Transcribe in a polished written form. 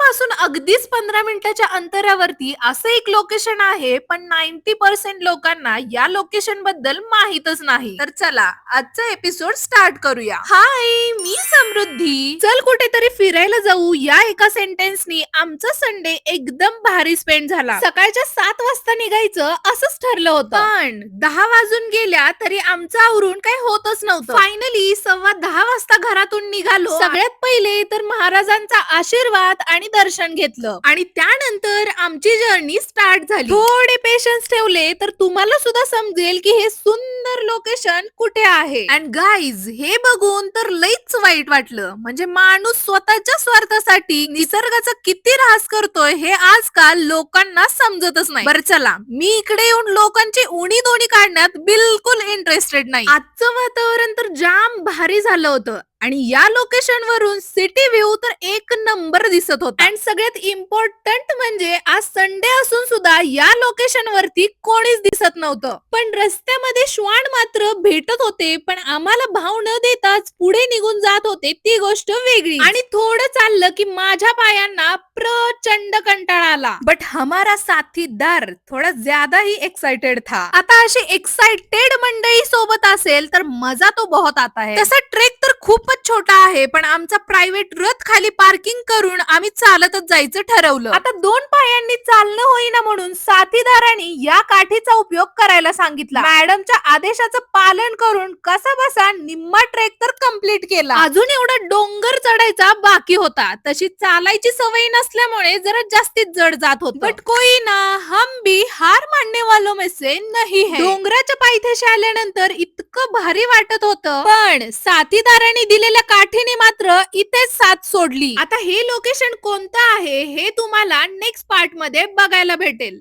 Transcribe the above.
घरापासून अगदीच 15 मिनिटाच्या अंतरावरती असं एक लोकेशन आहे, पण 90% लोकांना या लोकेशन बद्दल माहीतच नाही. तर चला आजचा एपिसोड स्टार्ट करूया. हाय, मी समृद्धी. चल कुठेतरी फिरायला जाऊ या एका सेंटेन्सनी आमचा संडे एकदम भारी स्पेंड झाला. सकाळच्या 7 वाजता निघायचं असंच ठरलं होतं, पण 10 वाजून गेल्या तरी आमचं आवरून काही होतच नव्हतं. फायनली 10:15 वाजता घरातून निघालो. सगळ्यात पहिले तर महाराजांचा आशीर्वाद आणि दर्शन घेतलं आणि त्यानंतर आमची जर्नी स्टार्ट झाली. थोडे पेशन्स ठेवले तर तुम्हाला सुद्धा समजेल की हे सुंदर लोकेशन कुठे आहे. अँड गाईज, हे बघून तर लईच वाईट वाटलं. म्हणजे माणूस स्वतःच्या स्वार्थासाठी निसर्गाचा किती ऱ्हास करतोय हे आजकाल लोकांना समजतच नाही. बरं चला, मी इकडे येऊन लोकांची उणी दोणी काढण्यात बिलकुल इंटरेस्टेड नाही. आजचं वातावरण तर जाम भारी झालं होतं आणि या लोकेशन वरून सिटी व्ह्यू तर एक नंबर दिसत होता. आणि सगळ्यात इम्पॉर्टंट म्हणजे आज संडे असून सुद्धा या लोकेशन वरती कोणीच दिसत नव्हतं. पण रस्त्यामध्ये श्वान मात्र भेटत होते, पण आम्हाला भाव न देताच पुढे निघून जात होते, ती गोष्ट वेगळी. आणि थोडं चाललं की माझ्या पायांना प्रचंड कंटाळा आला. बट हमारा साथीदार थोडा ज्यादा ही एक्साइटेड था. आता अशी एक्साइटेड मंडळी सोबत असेल तर मजा तो बहुत आता है. तसा ट्रेक तर खूपच छोटा आहे, पण आमचा प्रायव्हेट रथ खाली पार्किंग करून आम्ही चालतच जायचं ठरवलं. आता 2 पायांनी चालणं होईना म्हणून साथीदारांनी या काठीचा उपयोग करायला सांगितला. मॅडमच्या आदेशाचं पालन करून कसा बसा निम्मा ट्रेक तर कम्प्लीट केला. अजून एवढा डोंगर चढायचा बाकी होता. तशी चालायची सवय नसल्यामुळे जरा जास्तीत जड जात होत. बट कोई ना, हम भी हार मानने वालों में से नहीं है. डोंगराच्या पायथ्याशी आल्यानंतर इतकं भारी वाटत होतं, पण साथीदारांनी दिलेल्या काठीने मात्र इथेच साथ सोडली. आता हे लोकेशन कोणतं आहे हे तुम्हाला नेक्स्ट पार्ट मध्ये बघायला भेटेल.